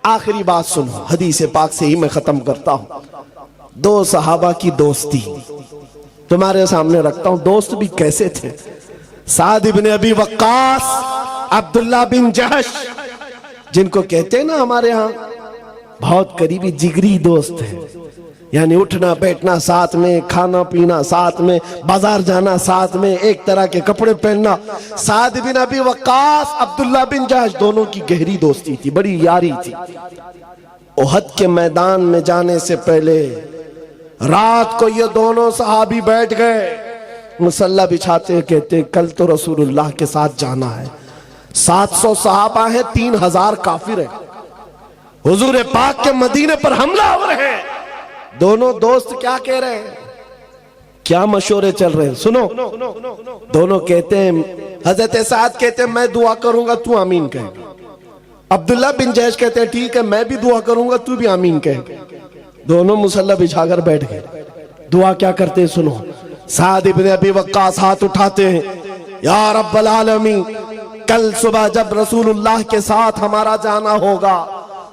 آخری بات سنو، حدیث پاک سے ہی میں ختم کرتا ہوں۔ دو صحابہ کی دوستی تمہارے سامنے رکھتا ہوں، دوست بھی کیسے تھے۔ سعد بن ابی وقاص، عبداللہ بن جحش، جن کو کہتے ہیں نا ہمارے ہاں بہت قریبی جگری دوست ہیں، یعنی اٹھنا بیٹھنا ساتھ میں، کھانا پینا ساتھ میں، بازار جانا ساتھ میں، ایک طرح کے کپڑے پہننا۔ سعد بن ابی وقاص، عبداللہ بن جحش، دونوں کی گہری دوستی تھی، بڑی یاری تھی۔ احد کے میدان میں جانے سے پہلے رات کو یہ دونوں صحابی بیٹھ گئے، مسلح بچھاتے، کہتے کل تو رسول اللہ کے ساتھ جانا ہے، 700 صحابہ ہیں، 3000 کافر ہیں، حضور پاک کے مدینے پر حملہ آور ہے۔ دونوں دوست کیا کہہ رہے ہیں، کیا مشورے چل رہے ہیں، سنو۔ دونوں کہتے ہیں، حضرت سعد کہتے ہیں میں دعا کروں گا تو آمین کہے۔ عبداللہ بن جحش کہتے ہیں ٹھیک ہے میں بھی دعا کروں گا تو بھی آمین کہے۔ دونوں مسلح بچھا کر بیٹھ گئے، دعا کیا کرتے ہیں سنو۔ سعد بن ابی وقاص ہاتھ اٹھاتے ہیں، یا رب العالمین، کل صبح جب رسول اللہ کے ساتھ ہمارا جانا ہوگا،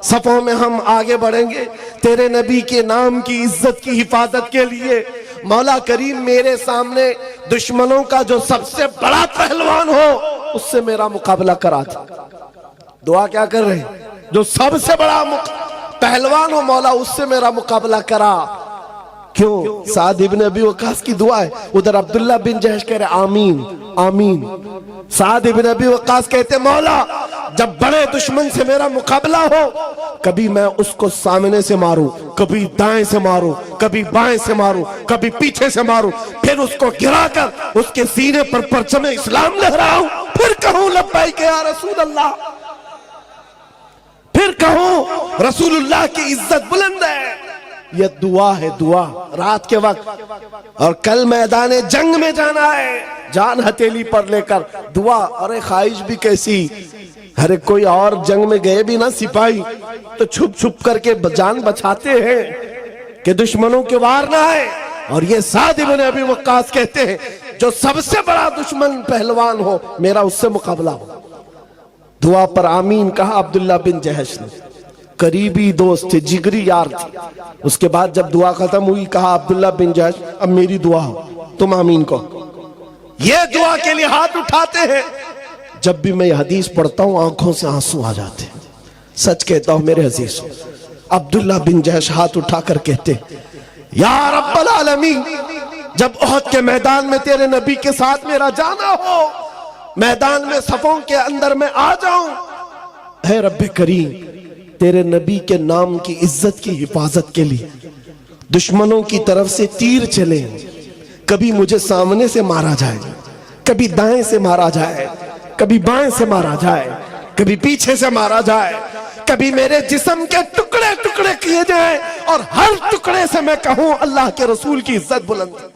صفوں میں ہم آگے بڑھیں گے تیرے نبی کے نام کی عزت کی حفاظت کے لیے، مولا کریم میرے سامنے دشمنوں کا جو سب سے بڑا پہلوان ہو اس سے میرا مقابلہ کرا دے۔ دعا کیا کر رہے ہیں، جو سب سے بڑا پہلوان ہو مولا اس سے میرا مقابلہ کرا۔ کیوں؟ سعد بن ابی وقاص کی دعا ہے۔ ادھر عبداللہ بن جحش کہہ رہے آمین آمین۔ سعد بن ابی وقاص کہتے مولا جب بڑے دشمن سے میرا مقابلہ ہو، کبھی میں اس کو سامنے سے ماروں، کبھی دائیں سے ماروں، کبھی بائیں سے ماروں، کبھی پیچھے سے ماروں، پھر اس کو گرا کر اس کے سینے پر پرچم اسلام لہراؤں، پھر کہوں لبیک یا رسول اللہ، پھر کہوں رسول اللہ کی عزت بلند ہے۔ یہ دعا ہے، دعا رات کے وقت، اور کل میدان جنگ میں جانا ہے، جان ہتھیلی پر لے کر دعا۔ ارے خواہش بھی کیسی، ارے کوئی اور جنگ میں گئے بھی نا سپاہی تو چھپ چھپ کر کے جان بچاتے ہیں کہ دشمنوں کے وار نہ آئے، اور یہ سعد بن ابی وقاص کہتے ہیں جو سب سے بڑا دشمن پہلوان ہو میرا اس سے مقابلہ ہو۔ دعا پر آمین کہا عبداللہ بن جحش نے، قریبی دوست تھے، جگری یار تھے۔ اس کے بعد جب دعا ختم ہوئی کہا عبداللہ بن جحش اب میری دعا ہو، تم آمین کہو۔ یہ دعا کے لیے ہاتھ اٹھاتے ہیں۔ جب بھی میں یہ حدیث پڑھتا ہوں آنکھوں سے آنسو آ جاتے ہیں، سچ کہتا ہوں میرے عزیزوں۔ عبداللہ بن جحش ہاتھ اٹھا کر کہتے یا رب العالمین، جب احد کے میدان میں تیرے نبی کے ساتھ میرا جانا ہو، میدان میں صفوں کے اندر میں آ جاؤں، اے رب کریم تیرے نبی کے نام کی عزت کی حفاظت کے لیے دشمنوں کی طرف سے تیر چلے، کبھی مجھے سامنے سے مارا جائے، کبھی دائیں سے مارا جائے، کبھی بائیں سے مارا جائے، کبھی پیچھے سے مارا جائے، کبھی میرے جسم کے ٹکڑے ٹکڑے کیے جائیں، اور ہر ٹکڑے سے میں کہوں اللہ کے رسول کی عزت بلند ہے،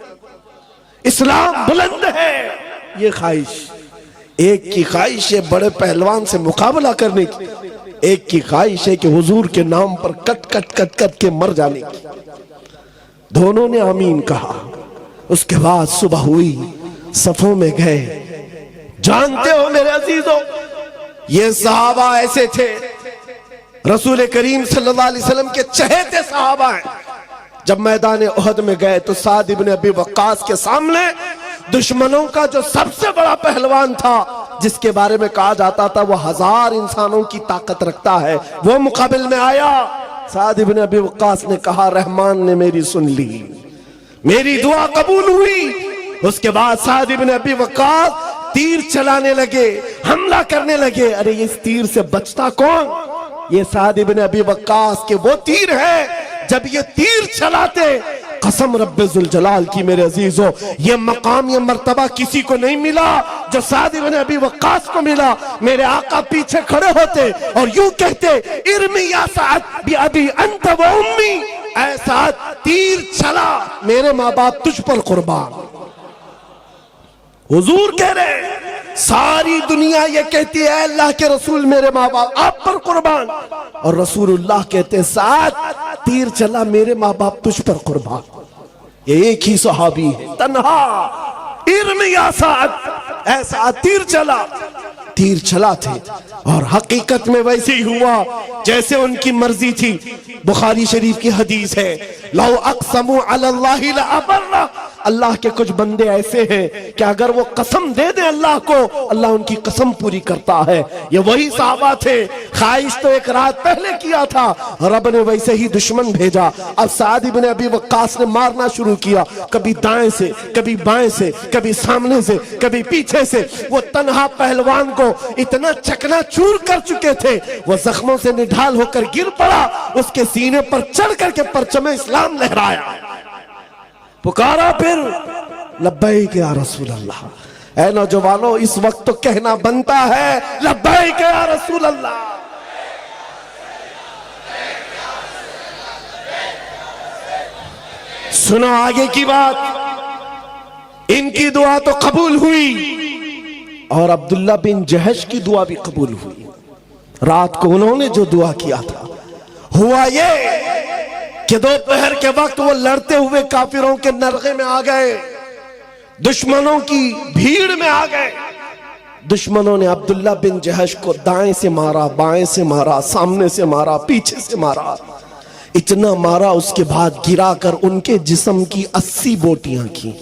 اسلام بلند ہے۔ یہ خواہش، ایک کی خواہش ہے بڑے پہلوان سے مقابلہ کرنے کی، ایک کی خواہش ہے کہ حضور کے نام پر کٹ کٹ کٹ کٹ کے مر جانے کی۔ دونوں نے آمین کہا۔ اس کے بعد صبح ہوئی، صفوں میں گئے۔ جانتے ہو میرے عزیزوں، یہ صحابہ ایسے تھے، رسول کریم صلی اللہ علیہ وسلم کے چہیتے صحابہ ہیں۔ جب میدان احد میں گئے تو سعد بن ابی وقاص کے سامنے دشمنوں کا جو سب سے بڑا پہلوان تھا، جس کے بارے میں کہا جاتا تھا وہ 1000 انسانوں کی طاقت رکھتا ہے، وہ مقابل میں آیا۔ سعد بن ابی وقاص نے کہا رحمان نے میری سن لی، میری دعا قبول ہوئی۔ اس کے بعد سعد بن ابی وقاص تیر چلانے لگے، حملہ کرنے لگے۔ ارے اس تیر سے بچتا کون؟ یہ سعد بن ابی وقاص کے وہ تیر ہے، جب یہ تیر چلاتے، قسم رب ذوالجلال کی میرے عزیزوں، یہ مقام یہ مرتبہ کسی کو نہیں ملا جو سعد بن ابی وقاص کو ملا۔ میرے آقا پیچھے کھڑے ہوتے اور یوں کہتے ارمی یا سعد بی ابی انت و امی، اے سعد تیر چلا، میرے ماں باپ تجھ پر قربان۔ حضور کہہ رہے ساری دنیا یہ کہتی ہے اے اللہ کے رسول میرے ماں باپ آپ پر قربان، اور رسول اللہ کہتے ہیں سعد تیر چلا، میرے ماں باپ تجھ پر قربان۔ یہ ایک ہی صحابی ہے، تنہا ارمی یا سعد، اے سعد تیر چلا۔ تیر چلا تھے اور حقیقت میں ویسے ہی ہوا جیسے ان کی مرضی تھی۔ بخاری شریف کی حدیث ہے، لو اقسموا علی اللہ لأبرہ، اللہ کے کچھ بندے ایسے ہیں کہ اگر وہ قسم دے دیں اللہ کو، اللہ ان کی قسم پوری کرتا ہے۔ یہ وہی صحابہ تھے، خواہش تو ایک رات پہلے کیا تھا، رب نے ویسے ہی دشمن بھیجا۔ اب سعد بن ابی وقاص نے مارنا شروع کیا، کبھی دائیں سے، کبھی بائیں سے، کبھی سامنے سے، کبھی پیچھے سے۔ وہ تنہا پہلوان کو اتنا چکنا چور کر چکے تھے، وہ زخموں سے نڈھال ہو کر گر پڑا، اس کے سینے پر چڑھ کر کے پرچم اسلام لہرایا، پکارا پھر لبیک یا رسول اللہ۔ اے نوجوانوں، اس وقت تو کہنا بنتا ہے لبیک یا رسول اللہ۔ سنو آگے کی بات، ان کی دعا تو قبول ہوئی اور عبداللہ بن جہش کی دعا بھی قبول ہوئی۔ رات کو انہوں نے جو دعا کیا تھا، ہوا یہ کہ دوپہر کے وقت وہ لڑتے ہوئے کافروں کے نرغے میں آ گئے، دشمنوں کی بھیڑ میں آ گئے۔ دشمنوں نے عبداللہ بن جہش کو دائیں سے مارا، بائیں سے مارا، سامنے سے مارا، پیچھے سے مارا، اتنا مارا، اس کے بعد گرا کر ان کے جسم کی 80 بوٹیاں کی،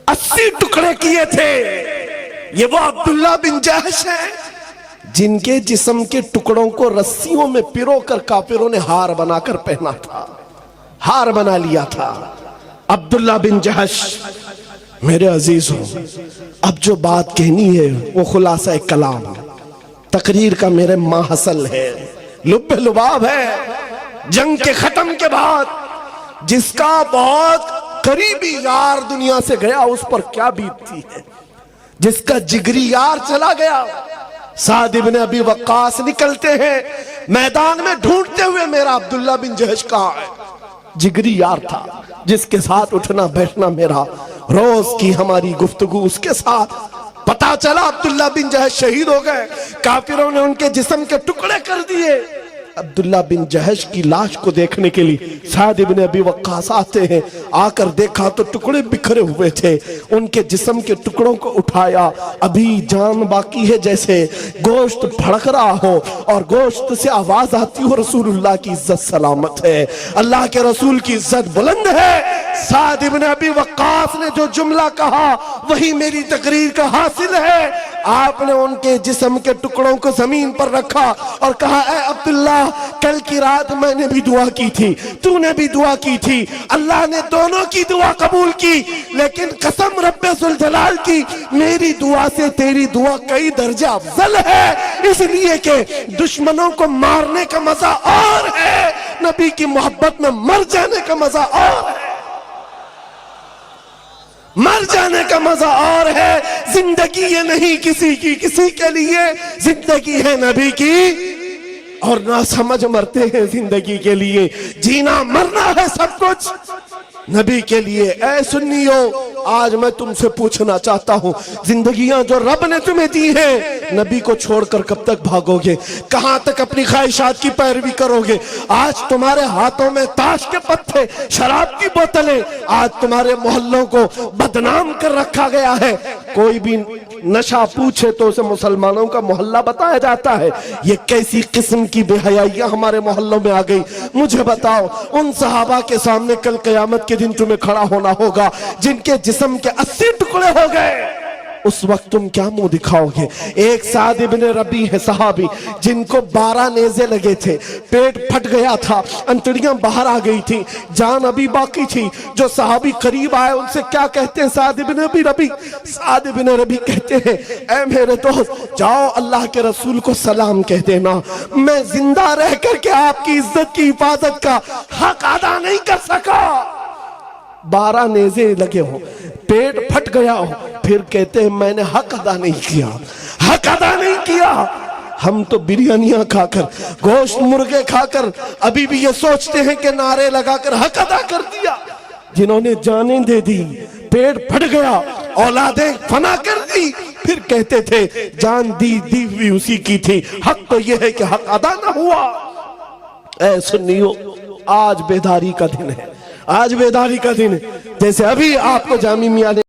80 ٹکڑے کیے تھے۔ یہ وہ عبداللہ بن جہش ہیں جن کے جسم کے ٹکڑوں کو رسیوں میں پرو کر کافروں نے ہار بنا کر پہنا تھا، ہار بنا لیا تھا۔ عبداللہ بن جہش، میرے عزیزوں، اب جو بات کہنی ہے وہ خلاصہ کلام تقریر کا میرے ماحصل ہے، لب لباب ہے۔ جنگ کے ختم کے بعد جس کا بہت قریبی یار دنیا سے گیا، اس پر کیا بیتتی ہے، جس کا جگری یار چلا گیا۔ سعد بن ابی وقاص نکلتے ہیں میدان میں ڈھونڈتے ہوئے، میرا عبداللہ بن جہش کہاں ہے؟ جگری یار تھا جس کے ساتھ اٹھنا بیٹھنا میرا، روز کی ہماری گفتگو اس کے ساتھ۔ پتا چلا عبداللہ بن جہش شہید ہو گئے، کافروں نے ان کے جسم کے ٹکڑے کر دیے۔ عبداللہ بن جہش کی لاش کو دیکھنے کے لیے سعد بن ابی وقاص آتے ہیں، آ کر دیکھا تو ٹکڑے بکھرے ہوئے تھے، ان کے جسم کے ٹکڑوں کو اٹھایا، ابھی جان باقی ہے، جیسے گوشت پھڑک رہا ہو اور گوشت سے آواز آتی ہو، رسول اللہ کی عزت سلامت ہے، اللہ کے رسول کی عزت بلند ہے۔ سعد بن ابی وقاص نے جو جملہ کہا وہی میری تقریر کا حاصل ہے۔ آپ نے ان کے جسم کے ٹکڑوں کو زمین پر رکھا اور کہا، اے عبداللہ، کل کی رات میں نے بھی دعا کی تھی، تو نے بھی دعا کی تھی، اللہ نے دونوں کی دعا قبول کی، لیکن قسم رب ذوالجلال کی، میری دعا سے تیری دعا کئی درجہ افضل ہے، اس لیے کہ دشمنوں کو مارنے کا مزہ اور ہے، نبی کی محبت میں مر جانے کا مزہ اور ہے، مر جانے کا مزہ اور ہے۔ زندگی یہ نہیں کسی کی، کسی کے لیے زندگی ہے نبی کی، اور نہ سمجھ مرتے ہیں زندگی کے لیے، جینا مرنا ہے سب کچھ نبی کے لیے۔ اے سنیو، آج میں تم سے پوچھنا چاہتا ہوں، زندگیاں جو رب نے تمہیں دی ہیں، نبی کو چھوڑ کر کب تک بھاگو گے؟ کہاں تک اپنی خواہشات کی پیروی کرو گے؟ آج تمہارے ہاتھوں میں تاش کے پتے، شراب کی بوتلیں، آج تمہارے محلوں کو بدنام کر رکھا گیا ہے۔ کوئی بھی نشہ پوچھے تو اسے مسلمانوں کا محلہ بتایا جاتا ہے۔ یہ کیسی قسم کی بے حیائیاں ہمارے محلوں میں آ گئی؟ مجھے بتاؤ، ان صحابہ کے سامنے کل قیامت کے دن تمہیں کھڑا ہونا ہوگا جن کے جسم کے 80 ٹکڑے ہو گئے، اس وقت تم کیا منہ دکھاؤ گے؟ ایک سعد بن ربیع ہے صحابی، جن کو 12 نیزے لگے تھے، پیٹ پھٹ گیا تھا، انتڑیاں باہر آ گئی تھی، جان ابھی باقی تھی۔ جو صحابی قریب آئے ان سے کیا کہتے ہیں؟ سعد بن ربیع، سعد بن ربیع کہتے ہیں، اے میرے دوست، جاؤ اللہ کے رسول کو سلام کہہ دینا، میں زندہ رہ کر کے آپ کی عزت کی حفاظت کا حق ادا نہیں کر سکا۔ 12 نیزے لگے ہوں، پیٹ پھٹ گیا ہو، پھر کہتے ہیں میں نے حق ادا نہیں کیا، حق ادا نہیں کیا۔ ہم تو بریانیاں کھا کر، گوشت مرغے کھا کر ابھی بھی یہ سوچتے ہیں کہ نعرے لگا کر حق ادا کر دیا۔ جنہوں نے جانیں دے دی، پیٹ پھٹ گیا، اولادیں فنا کر دی، پھر کہتے تھے جان دی ہوئی اسی کی تھی، حق تو یہ ہے کہ حق ادا نہ ہوا۔ اے سنیو، آج بیداری کا دن ہے، آج بیداری کا دن ہے۔ جیسے ابھی آپ کو جامعہ میاں نے